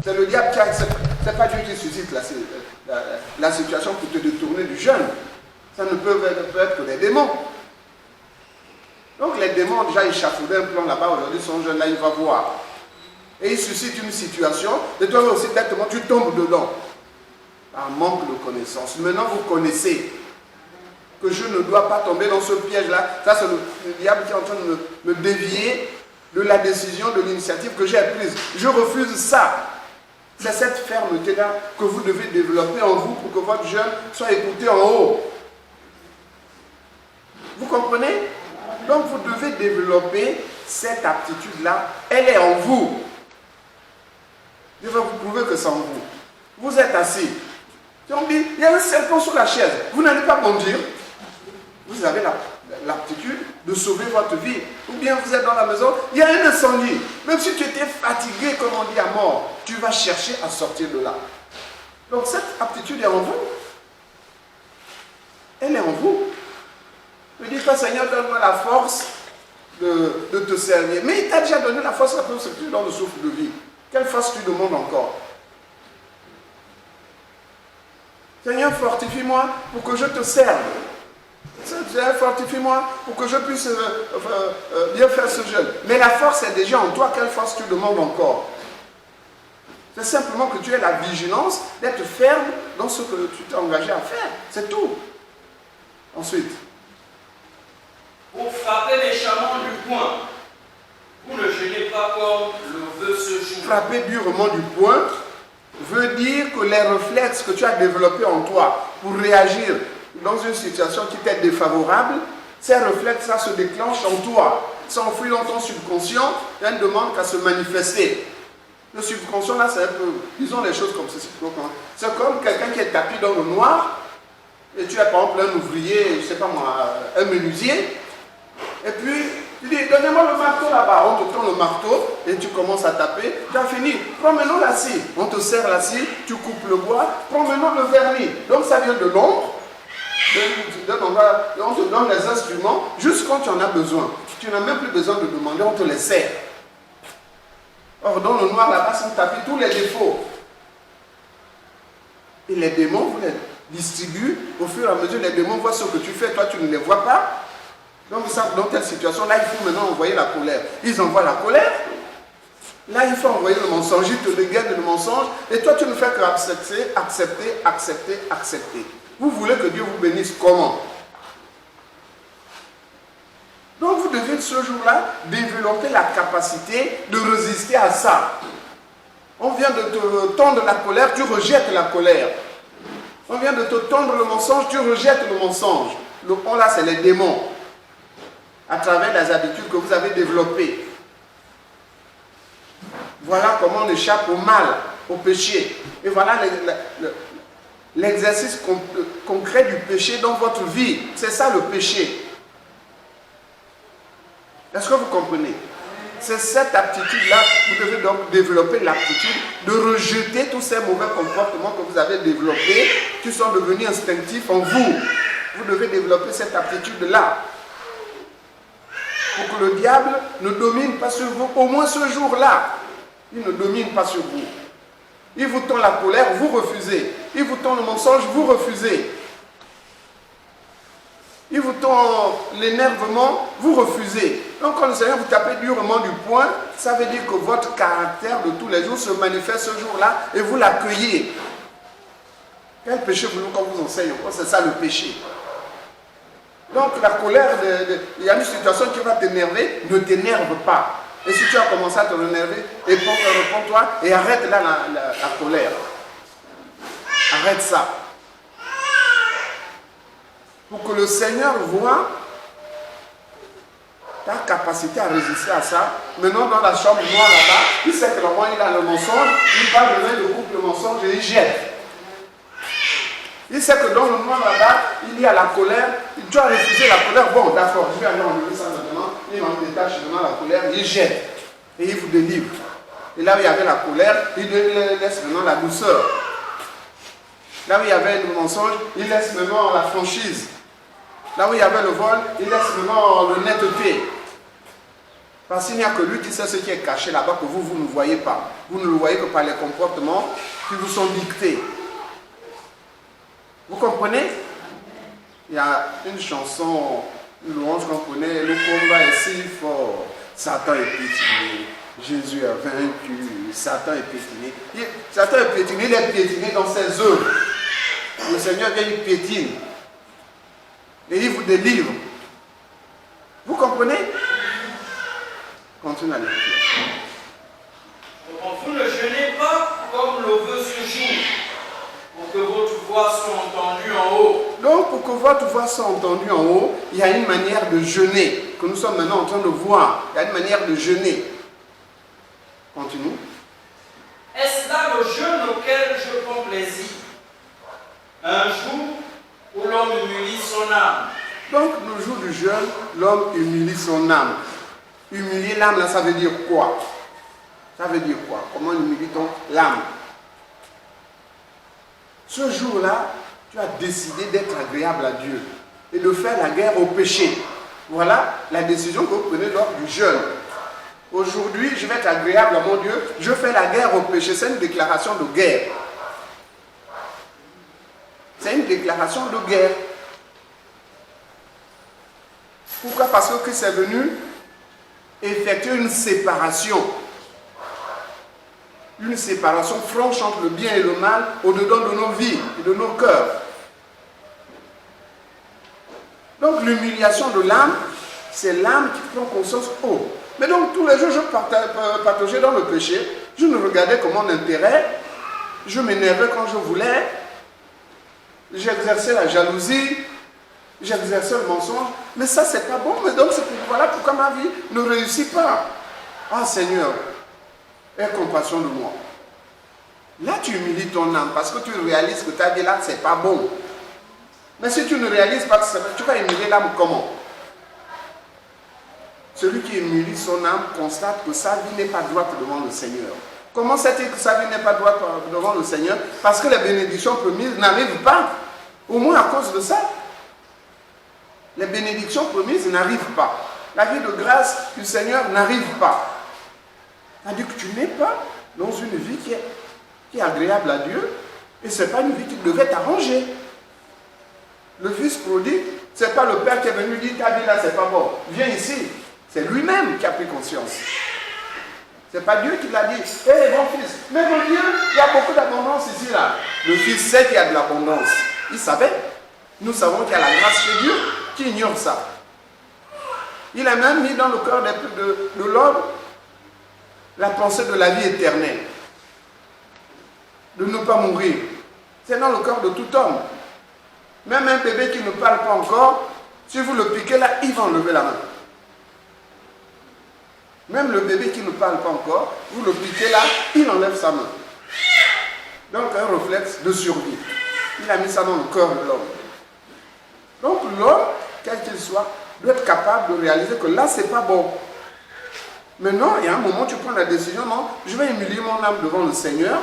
C'est le diable qui accepte. Ce n'est pas Dieu qui suscite la situation pour te détourner du jeûne. Ça ne peut être que les démons. Donc les démons ont déjà échafaudé un plan là-bas. Aujourd'hui, son jeûne là, il va voir. Et il suscite une situation. Et toi aussi, bêtement, tu tombes dedans. Par manque de connaissance. Maintenant, vous connaissez que je ne dois pas tomber dans ce piège-là. Ça, c'est le diable qui est en train de me dévier de la décision, de l'initiative que j'ai prise. Je refuse ça. C'est cette fermeté-là que vous devez développer en vous pour que votre jeûne soit écouté en haut. Vous comprenez? Donc, vous devez développer cette aptitude-là. Elle est en vous. Je vais vous prouver que c'est en vous. Vous êtes assis. On dit, il y a un serpent sur la chaise. Vous n'allez pas bondir. Vous avez l'aptitude de sauver votre vie. Ou bien vous êtes dans la maison, il y a un incendie. Même si tu étais fatigué, comme on dit, à mort, tu vas chercher à sortir de là. Donc cette aptitude est en vous. Elle est en vous. Ne dis pas, Seigneur, donne-moi la force de te servir. Mais il t'a déjà donné la force, c'est plus dans le souffle de vie. Quelle force tu demandes encore? Seigneur, fortifie-moi pour que je te serve. Seigneur, fortifie-moi pour que je puisse bien faire ce jeûne. Mais la force est déjà en toi. Quelle force tu demandes encore? C'est simplement que tu aies la vigilance d'être ferme dans ce que tu t'es engagé à faire. C'est tout. Ensuite. Pour frapper méchamment du poing, vous ne jeûnez pas comme le veut ce jour. Frapper durement du poing veut dire que les réflexes que tu as développés en toi pour réagir dans une situation qui t'est défavorable, ces réflexes-là se déclenchent en toi, s'enfuient dans ton subconscient et ne demandent qu'à se manifester. Le subconscient, là, c'est un peu, disons les choses comme ceci. C'est comme quelqu'un qui est tapis dans le noir, et tu es par exemple un ouvrier, je ne sais pas moi, un menuisier, et puis tu dis, donnez-moi le marteau là-bas. On te tend le marteau et tu commences à taper. Tu as fini. Prends maintenant la scie. On te serre la scie, tu coupes le bois. Prends maintenant le vernis. Donc ça vient de l'ombre. On te donne les instruments juste quand tu en as besoin. Tu n'as même plus besoin de demander, on te les sert. Or, dans le noir là-bas sont tapis tous les défauts. Et les démons vous les distribuent. Au fur et à mesure, les démons voient ce que tu fais. Toi, tu ne les vois pas. Donc, dans telle situation, là, il faut maintenant envoyer la colère. Ils envoient la colère. Là, il faut envoyer le mensonge. Ils te dégainent le mensonge. Et toi, tu ne fais que accepter. Vous voulez que Dieu vous bénisse comment? Donc, vous devez ce jour-là développer la capacité de résister à ça. On vient de te tendre la colère, tu rejettes la colère. On vient de te tendre le mensonge, tu rejettes le mensonge. Le pont là, c'est les démons. À travers les habitudes que vous avez développées. Voilà comment on échappe au mal, au péché. Et voilà l'exercice concret du péché dans votre vie. C'est ça le péché. Est-ce que vous comprenez? C'est cette aptitude-là, vous devez donc développer l'aptitude de rejeter tous ces mauvais comportements que vous avez développés, qui sont devenus instinctifs en vous. Vous devez développer cette aptitude-là. Pour que le diable ne domine pas sur vous, au moins ce jour-là, il ne domine pas sur vous. Il vous tend la colère, vous refusez. Il vous tend le mensonge, vous refusez. Il vous tend l'énervement, vous refusez. Donc quand le Seigneur vous tapez durement du poing, ça veut dire que votre caractère de tous les jours se manifeste ce jour-là et vous l'accueillez. Quel péché voulez-vous qu'on vous enseigne? C'est ça le péché. Donc la colère, il y a une situation qui va t'énerver, ne t'énerve pas. Et si tu as commencé à te énerver, réponds-toi et arrête là la colère. Arrête ça. Pour que le Seigneur voit ta capacité à résister à ça. Maintenant dans la chambre noire là-bas, il sait que normalement il a le mensonge, il va venir, il coupe le mensonge et il jette. Il sait que dans le noir là-bas, il y a la colère. Tu as refusé la colère. Bon, d'accord, je vais aller enlever ça maintenant. Il en détache maintenant la colère, il jette. Et il vous délivre. Et là où il y avait la colère, il laisse maintenant la douceur. Là où il y avait le mensonge, il laisse maintenant la franchise. Là où il y avait le vol, il laisse maintenant l'honnêteté. Parce qu'il n'y a que lui qui sait ce qui est caché là-bas que vous, vous ne voyez pas. Vous ne le voyez que par les comportements qui vous sont dictés. Vous comprenez? Il y a une chanson, une louange qu'on connaît, le combat est si fort, Satan est piétiné, Jésus a vaincu, Satan est piétiné. Satan est piétiné, il est piétiné dans ses œuvres. Le Seigneur vient, il piétine. Et il vous délivre. Vous comprenez? Continue à lire. Vous ne jeûnez pas comme le veut ce jour, pour que votre voix soit entendue en haut. Donc, pour que votre voix soit entendue en haut, il y a une manière de jeûner, que nous sommes maintenant en train de voir. Il y a une manière de jeûner. Continue. Est-ce là le jeûne auquel je prends plaisir? Un jour où l'homme humilie son âme. Donc, le jour du jeûne, l'homme humilie son âme. Humilier l'âme, là, ça veut dire quoi? Ça veut dire quoi? Comment humilie-t-on l'âme? Ce jour-là, tu as décidé d'être agréable à Dieu et de faire la guerre au péché. Voilà la décision que vous prenez lors du jeûne. Aujourd'hui, je vais être agréable à mon Dieu, je fais la guerre au péché. C'est une déclaration de guerre. C'est une déclaration de guerre. Pourquoi? Parce que Christ est venu effectuer une séparation. Une séparation franche entre le bien et le mal au-dedans de nos vies et de nos cœurs. Donc l'humiliation de l'âme, c'est l'âme qui prend conscience. Oh, mais donc tous les jours je pataugeais dans le péché, je ne regardais que mon intérêt, je m'énervais quand je voulais, j'exerçais la jalousie, j'exerçais le mensonge, mais ça c'est pas bon, mais donc voilà pourquoi ma vie ne réussit pas. Ah Seigneur, aie compassion de moi. Là tu humilies ton âme parce que tu réalises que ta vie là c'est pas bon. Mais si tu ne réalises pas que tu vas humilier l'âme comment? Celui qui humilie son âme constate que sa vie n'est pas droite devant le Seigneur. Comment sait-il que sa vie n'est pas droite devant le Seigneur? Parce que les bénédictions promises n'arrivent pas. Au moins à cause de ça. Les bénédictions promises n'arrivent pas. La vie de grâce du Seigneur n'arrive pas. C'est-à-dire que tu n'es pas dans une vie qui est agréable à Dieu et ce n'est pas une vie qui devait t'arranger. Le fils prodigue, ce n'est pas le père qui est venu dire ta vie là c'est pas bon, viens ici. C'est lui-même qui a pris conscience. Ce n'est pas Dieu qui l'a dit. Hé mon fils, mais mon Dieu, il y a beaucoup d'abondance ici là. Le fils sait qu'il y a de l'abondance. Il savait. Nous savons qu'il y a la grâce chez Dieu. Qui ignore ça? Il a même mis dans le cœur de l'homme la pensée de la vie éternelle. De ne pas mourir. C'est dans le cœur de tout homme. Même un bébé qui ne parle pas encore, si vous le piquez là, il va enlever la main. Même le bébé qui ne parle pas encore, vous le piquez là, il enlève sa main. Donc un réflexe de survie. Il a mis ça dans le cœur de l'homme. Donc l'homme, quel qu'il soit, doit être capable de réaliser que là, c'est pas bon. Maintenant, il y a un moment, tu prends la décision, non, je vais humilier mon âme devant le Seigneur.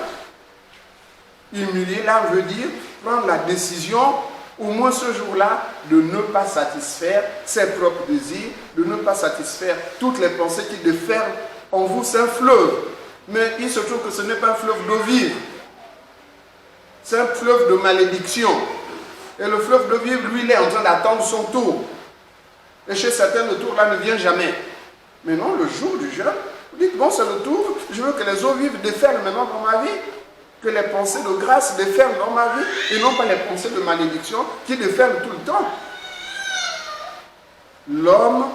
Humilier l'âme veut dire prendre la décision, au moins ce jour-là, de ne pas satisfaire ses propres désirs, de ne pas satisfaire toutes les pensées qui déferlent en vous. C'est un fleuve. Mais il se trouve que ce n'est pas un fleuve d'eau vive. C'est un fleuve de malédiction. Et le fleuve d'eau vive, lui, il est en train d'attendre son tour. Et chez certains, le tour là ne vient jamais. Mais non, le jour du jeûne, vous dites, bon, c'est le tour, je veux que les eaux vives déferlent maintenant dans ma vie, que les pensées de grâce déferlent dans ma vie, et non pas les pensées de malédiction qui déferlent tout le temps. L'homme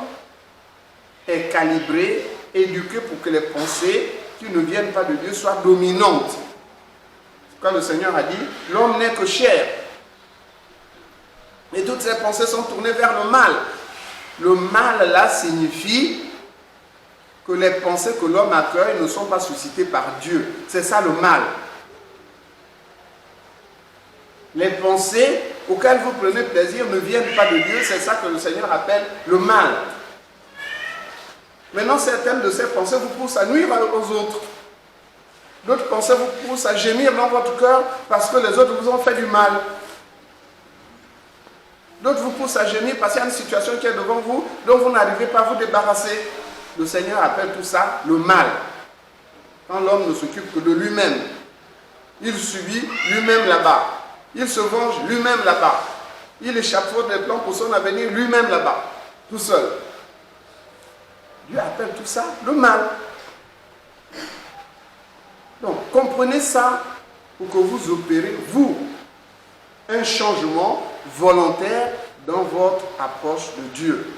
est calibré, éduqué pour que les pensées qui ne viennent pas de Dieu soient dominantes. Quand le Seigneur a dit, l'homme n'est que chair. Et toutes ces pensées sont tournées vers le mal. Le mal là signifie que les pensées que l'homme accueille ne sont pas suscitées par Dieu. C'est ça le mal. Les pensées auxquelles vous prenez plaisir ne viennent pas de Dieu, c'est ça que le Seigneur appelle le mal. Maintenant, certaines de ces pensées vous poussent à nuire aux autres. D'autres pensées vous poussent à gémir dans votre cœur parce que les autres vous ont fait du mal. D'autres vous poussent à gémir parce qu'il y a une situation qui est devant vous dont vous n'arrivez pas à vous débarrasser. le Seigneur appelle tout ça le mal. Quand l'homme ne s'occupe que de lui-même, il subit lui-même là-bas. Il se venge lui-même là-bas. Il échafaude les plans pour son avenir lui-même là-bas, tout seul. Dieu appelle tout ça le mal. Donc, comprenez ça pour que vous opérez, vous, un changement volontaire dans votre approche de Dieu.